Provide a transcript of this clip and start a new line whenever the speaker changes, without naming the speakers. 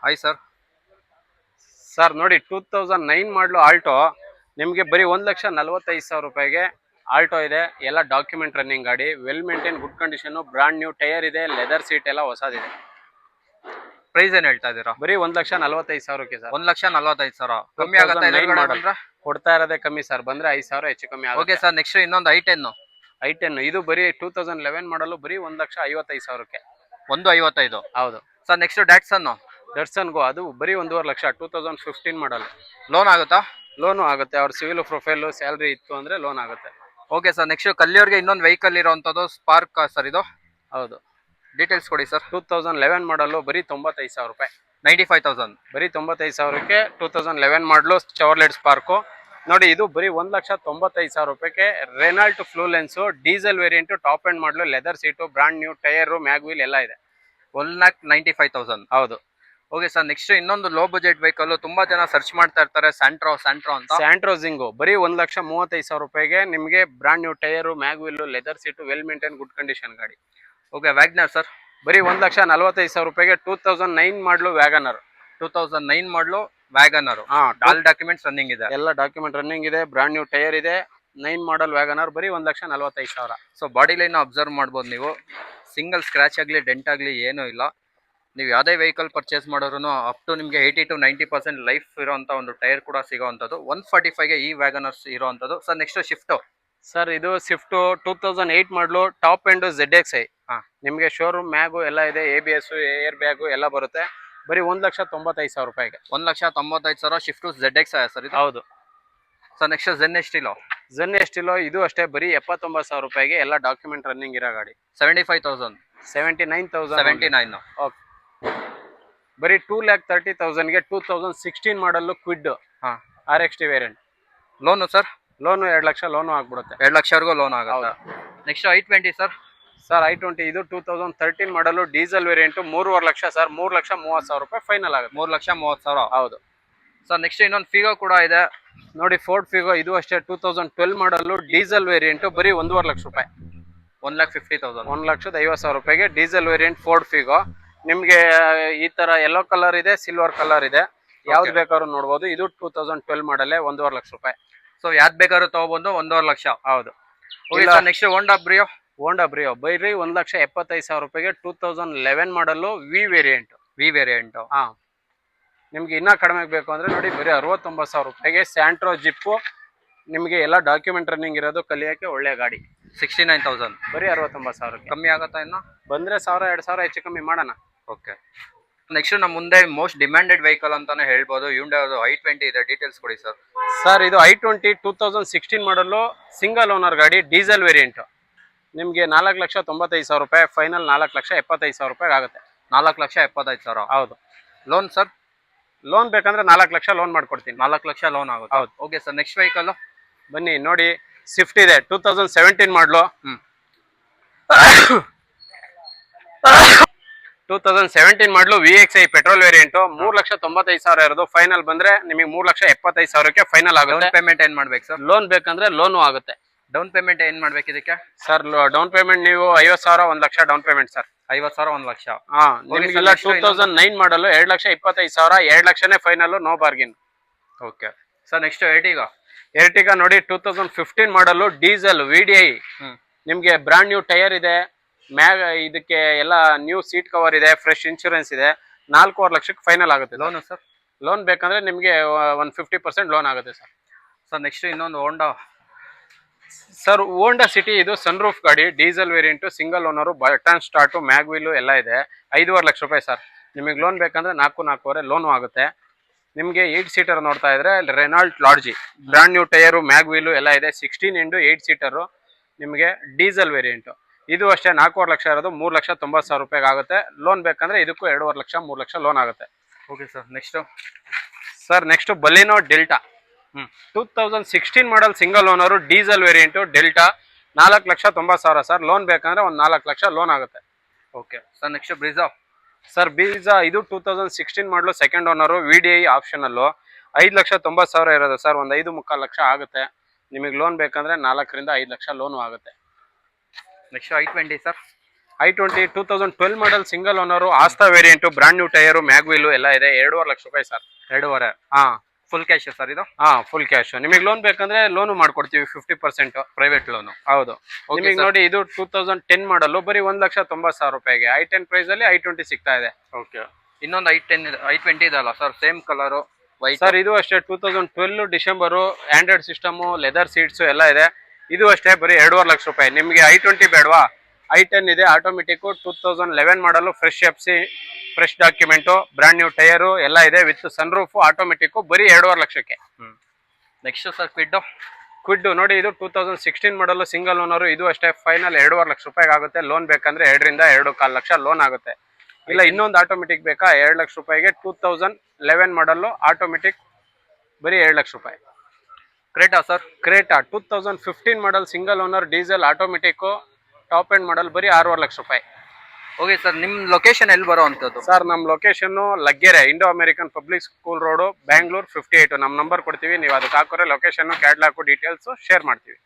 Hi sir.
Sir ನೋಡಿ 2009 ಮಾಡಲು Alto ನಿಮಗೆ ಬರೀ 1,45,000 ರೂಪಾಯಿಗೆ ಆಲ್ಟೋ ಇದೆ. ಎಲ್ಲ ಡಾಕ್ಯುಮೆಂಟ್ ರನ್ನಿಂಗ್ ಗಾಡಿ, well maintain, good condition, brand new tyre ಇದೆ, ಲೆದರ್ ಸೀಟ್ ಎಲ್ಲ ಹೊಸದಿದೆ.
ಪ್ರೈಸ್ ಏನ್ ಹೇಳ್ತಾ ಇದ್ದೀರಾ?
ಬರೀ 1,45,000ಕ್ಕೆ ಸರ್.
1,45,000 ಕಮ್ಮಿ ಆಗುತ್ತೆ?
2009 ಮಾಡಲ್ ಕೊಡ್ತಾ ಇರೋದೇ ಕಮ್ಮಿ ಸರ್, ಬಂದ್ರೆ 5,000 ಹೆಚ್ಚು ಕಮ್ಮಿ
ಓಕೆ
ಆಗುತ್ತೆ.
ಸರ್, ನೆಕ್ಸ್ಟ್ ಇನ್ನೊಂದು
i10 ಇದು ಬರೀ 2011 ಮಾಡಲು ಬರೀ 1,55,000ಕ್ಕೆ.
155.
ಹೌದು
ಸರ್ ನೆಕ್ಸ್ಟ್ ಡ್ಯಾಟ್ಸನ್
ಡರ್ಸನ್ಗೋ ಅದು ಬರೀ 1,50,000 ಲಕ್ಷ, 2015 ಮಾಡಲ್.
ಲೋನ್ ಆಗುತ್ತಾ?
ಲೋನು ಆಗುತ್ತೆ, ಅವ್ರ ಸಿವಿಲ್ ಪ್ರೊಫೈಲ್ ಸ್ಯಾಲ್ರಿ ಇತ್ತು ಅಂದ್ರೆ ಲೋನ್ ಆಗುತ್ತೆ.
ಓಕೆ ಸರ್, ನೆಕ್ಸ್ಟ್ ಕಲ್ಲಿಯವ್ರಿಗೆ ಇನ್ನೊಂದು ವೆಹಿಕಲ್ ಇರೋವಂಥದ್ದು ಸ್ಪಾರ್ಕ್ ಸರ್, ಇದು
ಹೌದು.
ಡೀಟೇಲ್ಸ್ ಕೊಡಿ ಸರ್.
2011 ಮಾಡಲು ಬರೀ 95,000 ರೂಪಾಯಿ.
95,000
ಬರೀ 95,000ಕ್ಕೆ 2011 ಮಾಡಲು ಚವರ್ಲೆಟ್ ಸ್ಪಾರ್ಕು ನೋಡಿ. ಇದು ಬರೀ 1,95,000 ರೂಪಾಯಿಗೆ Renault Fluence diesel variant, top end model, leather seat, brand new tyre, mag wheel ಎಲ್ಲ ಇದೆ.
1,95,000.
ಹೌದು.
ಓಕೆ ಸರ್, ನೆಕ್ಸ್ಟ್ ಇನ್ನೊಂದು ಲೋ ಬಜೆಟ್ ವೆಹಿಕಲ್ ತುಂಬಾ ಜನ ಸರ್ಚ್ ಮಾಡ್ತಾ ಇರ್ತಾರೆ, ಸ್ಯಾಂಟ್ರೋ ಅಂತ.
ಸ್ಯಾಂಟ್ರೋಸಿಂಗು ಬರೀ 1,35,000 ರೂಪಾಯಿಗೆ ನಿಮಗೆ brand new tyre, mag wheel, leather seat, well maintain, good condition ಗಾಡಿ.
ಓಕೆ, ವ್ಯಾಗ್ನರ್ ಸರ್
ಬರೀ 1,45,000 ರೂಪಾಯಿಗೆ 2009 ಮಾಡಲು ವ್ಯಾಗನರ್.
2009 ಮಾಡಲು ವ್ಯಾಗನರ್. ಆಲ್ ಡಾಕ್ಯುಮೆಂಟ್ಸ್ ರನ್ನಿಂಗ್ ಇದೆ.
ಎಲ್ಲ ಡಾಕ್ಯುಮೆಂಟ್ ರನ್ನಿಂಗ್ ಇದೆ, ಬ್ರಾಂಡ್ ನ್ಯೂ ಟೈರ್ ಇದೆ. 9 ಮಾಡಲ್ ವ್ಯಾಗನರ್ ಬರೀ 1,45,000.
ಸೊ ಬಾಡಿ ಲೈನ್ ಅಬ್ಸರ್ವ್ ಮಾಡ್ಬೋದು ನೀವು. ಸಿಂಗಲ್ ಸ್ಕ್ರಾಚ್ ಆಗಲಿ ಡೆಂಟ್ ಆಗಲಿ ಏನೂ ಇಲ್ಲ. ನೀವು ಯಾವುದೇ ವೆಹಿಕಲ್ ಪರ್ಚೇಸ್ ಮಾಡೋರು ಅಪ್ ಟು ನಿಮಗೆ 80 to 90% ಲೈಫ್ ಇರೋಂಥ ಒಂದು ಟೈರ್ ಕೂಡ ಸಿಗೋವಂಥದ್ದು. 145ಗೆ ಈ ವ್ಯಾಗನರ್ಸ್ ಇರೋವಂಥದ್ದು. ಸರ್ ನೆಕ್ಸ್ಟ್ ಶಿಫ್ಟು
ಸರ್, ಇದು ಸ್ವಿಫ್ಟ್ 2008 ಮಾಡಲು ಟಾಪ್ ಎಂಡ್ ZXi. ನಿಮಗೆ ಶೋರೂಮ್ ಮ್ಯಾಗು ಎಲ್ಲ ಇದೆ, ABS, ಏರ್ ಬ್ಯಾಗು ಎಲ್ಲ ಬರುತ್ತೆ. ಬರೀ 1,95,000 ರೂಪಾಯಿಗೆ.
1,95,000 ಶಿಫ್ಟ್ ZXi ಸರ್ ಇದು?
ಹೌದು.
ಸರ್ ನೆಕ್ಸ್ಟ್ ಝೆನ್ ಎಸ್ಟಿಲೋ ಇದು ಅಷ್ಟೇ ಬರೀ 79,000 ರೂಪಾಯಿಗೆ, ಎಲ್ಲ ಡಾಕ್ಯುಮೆಂಟ್ ರನ್ನಿಂಗ್ ಇರೋ ಗಾಡಿ. 75,000.
79,000. ಓಕೆ. ಬರೀ 2,30,000ಗೆ 2016 ಮಾಡಲು Kwid RXT variant.
Loan sir?
Loan 2 lakh loan ಆಗ್ಬಿಡುತ್ತೆ.
2 ಲಕ್ಷವರೆಗೂ ಲೋನ್ ಆಗುತ್ತೆ. Next i20 sir.
Sir i20 ಇದು 2013 ಮಾಡಲು ಡೀಸೆಲ್ ವೇರಿಯಂಟು 3.5 ಲಕ್ಷ ಸರ್. 3,30,000 ರೂಪಾಯಿ ಫೈನಲ್ ಆಗುತ್ತೆ.
3,30,000.
ಹೌದು
ಸರ್ ನೆಕ್ಸ್ಟ್ ಇನ್ನೊಂದು ಫಿಗೋ ಕೂಡ ಇದೆ
ನೋಡಿ, ಫೋರ್ಡ್ ಫಿಗೋ ಇದು ಅಷ್ಟೇ 2012 ಮಾಡಲು ಡೀಸೆಲ್ ವೇರಿಯಂಟು ಬರೀ 1.5 ಲಕ್ಷ ರೂಪಾಯಿ.
1,50,000.
1,50,000 ರೂಪಾಯಿಗೆ ಡೀಸೆಲ್ ವೇರಿಯಂಟ್ ಫೋರ್ಡ್ ಫಿಗೋ. ನಿಮ್ಗೆ ಈ ತರ ಯೆಲ್ಲೋ ಕಲರ್ ಇದೆ, ಸಿಲ್ವರ್ ಕಲರ್ ಇದೆ, ಯಾವ್ದು ಬೇಕಾದ್ರೂ ನೋಡ್ಬೋದು. ಇದು 2012 ಮಾಡಲೇ 1.5 ಲಕ್ಷ ರೂಪಾಯಿ.
ಸೊ ಯಾವ್ದು ಬೇಕಾದ್ರೂ ತಗೊಬಂದು 1.5 ಲಕ್ಷ.
ಹೌದು.
ನೆಕ್ಸ್ಟ್ ಹೋಂಡಾ ಬ್ರಿಯೋ
ಬರೀ 1,75,000 ರೂಪಾಯಿಗೆ 2011 ಮಾಡಲು ವಿ ವೇರಿಯಂಟ್. ಹಾ, ನಿಮ್ಗೆ ಇನ್ನ ಕಡಿಮೆ ಬೇಕು ಅಂದ್ರೆ ನೋಡಿ, ಬರೀ 69,000 ರೂಪಾಯಿಗೆ ಸ್ಯಾಂಟ್ರೋ ಜಿಪ್ಪು. ನಿಮ್ಗೆ ಎಲ್ಲ ಡಾಕ್ಯುಮೆಂಟ್ ರನ್ನಿಂಗ್ ಇರೋದು, ಕಲಿಯಕ್ಕೆ ಒಳ್ಳೆ ಗಾಡಿ.
69,000.
ಬರೀ 69,000.
ಕಮ್ಮಿ ಆಗುತ್ತಾ ಇನ್ನು?
ಬಂದ್ರೆ 1,000-2,000 ಹೆಚ್ಚು ಕಮ್ಮಿ ಮಾಡೋಣ.
ಓಕೆ. ನೆಕ್ಸ್ಟ್ ನಮ್ಮ ಮುಂದೆ ಮೋಸ್ಟ್ ಡಿಮ್ಯಾಂಡೆಡ್ ವೆಹಿಕಲ್ ಅಂತಾನೆ ಹೇಳ್ಬೋದು, ಹ್ಯುಂಡೈ i20 ಇದೆ. ಡೀಟೇಲ್ಸ್ ಕೊಡಿ ಸರ್.
ಸರ್, ಇದು i20 2016 ಮಾಡಲು ಸಿಂಗಲ್ ಓನರ್ ಗಾಡಿ, ಡೀಸೆಲ್ ವೇರಿಯಂಟ್. ನಿಮ್ಗೆ 4,95,000 ರೂಪಾಯಿ ಫೈನಲ್. 4,75,000 ರೂಪಾಯಿ ಆಗುತ್ತೆ.
4,75,000.
ಹೌದು.
Loan sir?
ಲೋನ್ ಬೇಕಂದ್ರೆ 4 ಲಕ್ಷ ಲೋನ್ ಮಾಡ್ಕೊಡ್ತೀನಿ.
4 ಲಕ್ಷ ಲೋನ್ ಆಗುತ್ತೆ.
ಹೌದು.
ಓಕೆ ಸರ್, ನೆಕ್ಸ್ಟ್ ವೆಹಿಕಲ್
ಬನ್ನಿ ನೋಡಿ, ಸ್ವಿಫ್ಟ್ ಇದೆ 2017 ಮಾಡಲು. 2017 ಮಾಡಲು VXi ಪೆಟ್ರೋಲ್ ವೇರಿಯಂಟ್. 3,95,000 ಇರೋದು. ಫೈನಲ್ ಬಂದ್ರೆ ನಿಮಗೆ 3,75,000ಕ್ಕೆ ಫೈನಲ್ ಆಗುತ್ತೆ.
ಪೇಮೆಂಟ್ ಏನ್ ಮಾಡ್ಬೇಕು ಸರ್?
ಲೋನ್ ಬೇಕಂದ್ರೆ ಲೋನು ಆಗುತ್ತೆ.
ಡೌನ್ ಪೇಮೆಂಟ್ ಏನ್ ಮಾಡ್ಬೇಕು ಇದಕ್ಕೆ
ಸರ್? ಡೌನ್ ಪೇಮೆಂಟ್ ನೀವು 50,000, 1 lakh down payment sir.
50,000, 1 lakh.
ನಿಮಗೆಲ್ಲ 2009 ಮಾಡಲು 2,25,000, 2 ಲಕ್ಷನೇ final, no bargain.
Okay sir, next
Ertiga ನೋಡಿ, 2015 ಮಾಡಲು ಡೀಸೆಲ್ VDI. ನಿಮ್ಗೆ ಬ್ರಾಂಡ್ ನ್ಯೂ ಟೈರ್ ಇದೆ, ಇದಕ್ಕೆ ಎಲ್ಲ ನ್ಯೂ ಸೀಟ್ ಕವರ್ ಇದೆ, ಫ್ರೆಶ್ ಇನ್ಶೂರೆನ್ಸ್ ಇದೆ. 4.5 ಲಕ್ಷಕ್ಕೆ ಫೈನಲ್ ಆಗುತ್ತೆ.
Loan sir?
ಲೋನ್ ಬೇಕಂದ್ರೆ ನಿಮ್ಗೆ 150% ಲೋನ್ ಆಗುತ್ತೆ ಸರ್.
ಸರ್ ನೆಕ್ಸ್ಟ್ ಇನ್ನೊಂದು ಹೋಂಡಾ
ಸಿಟಿ. ಇದು ಸನ್ ರೂಫ್ ಗಾಡಿ, diesel variant, single owner, button start, mag wheel ಎಲ್ಲ ಇದೆ. 5.5 ಲಕ್ಷ ರೂಪಾಯಿ ಸರ್. ನಿಮಗೆ ಲೋನ್ ಬೇಕಂದ್ರೆ 4.25 ಲೋನು ಆಗುತ್ತೆ. ನಿಮಗೆ 8 ಸೀಟರ್ ನೋಡ್ತಾ ಇದ್ರೆ Renault Lodgy, brand new tyre, mag wheel ಎಲ್ಲ ಇದೆ. 16x8 ಸೀಟರು, ನಿಮಗೆ ಡೀಸೆಲ್ ವೇರಿಯಂಟು. ಇದು ಅಷ್ಟೇ 4.5 ಲಕ್ಷ ಇರೋದು. 3,90,000 ರೂಪಾಯಿಗೆ ಆಗುತ್ತೆ. ಲೋನ್ ಬೇಕಂದ್ರೆ ಇದಕ್ಕೂ 2.5 ಲಕ್ಷ, 3 ಲಕ್ಷ ಲೋನ್ ಆಗುತ್ತೆ.
Okay sir,
next Baleno Delta 2016 model, single owner, diesel variant, Delta. 4,90,000 sir. Loan ಬೇಕಂದ್ರೆ 4 ಲಕ್ಷ ಲೋನ್ ಆಗುತ್ತೆ.
ಓಕೆ ಸರ್, ನೆಕ್ಸ್ಟ್
ಬ್ರೀಜಾ ಇದು 2016 ಮಾಡಲು, ಸೆಕೆಂಡ್ ಓನರು, VDI ಆಪ್ಷನಲ್ಲು. 5,90,000 ಇರೋದು ಸರ್. 5.25 ಲಕ್ಷ ಆಗುತ್ತೆ. ನಿಮಗೆ ಲೋನ್ ಬೇಕಂದ್ರೆ 4 ರಿಂದ 5 ಲಕ್ಷ ಲೋನು ಆಗುತ್ತೆ.
Next i20 sir.
i20 2012 model single owner Asta variant brand new tyre mag wheel ಎಲ್ಲ ಇದೆ 2.5 ಲಕ್ಷ ರೂಪಾಯಿ ಸರ್.
2.5.
ಹಾ
ಫುಲ್ ಕ್ಯಾಶ್ ಸರ್ ಇದು?
ಹಾ ಫುಲ್ ಕ್ಯಾಶ್. ನಿಮಗೆ ಲೋನ್ ಬೇಕಂದ್ರೆ ಲೋನು ಮಾಡ್ಕೊಡ್ತೀವಿ 50%.
Private loan?
ಹೌದು. ನಿಮಗೆ ನೋಡಿ ಇದು 2010 ಮಾಡಲು ಬರೀ 1,90,000 ರೂಪಾಯಿಗೆ i10 ಪ್ರೈಸ್ ಅಲ್ಲಿ i20 ಸಿಗ್ತಾ ಇದೆ.
ಓಕೆ. ಇನ್ನೊಂದು i20 ಇದೆ ಅಲ್ಲ sir, same colour white
sir. ಇದು ಅಷ್ಟೇ 2012 December, Android system, leather seats ಎಲ್ಲ ಇದೆ. ಇದು ಅಷ್ಟೇ ಬರೀ 2.5 ಲಕ್ಷ ರೂಪಾಯಿ. ನಿಮಗೆ i20 ಬೇಡವಾ? i10 ಇದೆ ಆಟೋಮೆಟಿಕ್ 2011 ಮಾಡಲು, fresh FC, fresh document, brand new tyre ಎಲ್ಲ ಇದೆ ವಿತ್ ಸನ್ ರೂಫ್ ಆಟೋಮೆಟಿಕ್ ಬರೀ 2.5 ಲಕ್ಷಕ್ಕೆ.
ನೆಕ್ಸ್ಟ್ ಸರ್ ಕ್ವಿಡ್
ನೋಡಿ ಇದು 2016 ಮಾಡಲು ಸಿಂಗಲ್ ಓನರು. ಇದು ಅಷ್ಟೇ ಫೈನಲ್ 2.5 ಲಕ್ಷ ರೂಪಾಯಿಗೆ ಆಗುತ್ತೆ. ಲೋನ್ ಬೇಕಂದ್ರೆ 2 ರಿಂದ 2.25 ಲಕ್ಷ ಲೋನ್ ಆಗುತ್ತೆ. ಇಲ್ಲ ಇನ್ನೊಂದು ಆಟೋಮೆಟಿಕ್ ಬೇಕಾ 2 ಲಕ್ಷ ರೂಪಾಯಿಗೆ 2011 ಮಾಡಲು ಆಟೋಮೆಟಿಕ್ ಬರೀ 2 ಲಕ್ಷ ರೂಪಾಯಿ.
Creta sir?
Creta 2015 model single owner diesel automatic top end model ಬರೀ 6.5 ಲಕ್ಷ ರೂಪಾಯಿ.
ಓಕೆ ಸರ್, ನಿಮ್ಮ ಲೊಕೇಶನ್ ಎಲ್ಲಿ ಬರೋ ಅಂಥದ್ದು?
ಸರ್ ನಮ್ಮ location Laggere, Indo American public school road, Bangalore 58. ನಮ್ಮ ನಂಬರ್ ಕೊಡ್ತೀವಿ, ನೀವು ಅದಕ್ಕೆ ಹಾಕೋರೆ ಲೊಕೇಶನ್, ಕ್ಯಾಟ್ಲಾಗು ಡೀಟೇಲ್ಸ್ ಶೇರ್ ಮಾಡ್ತೀವಿ.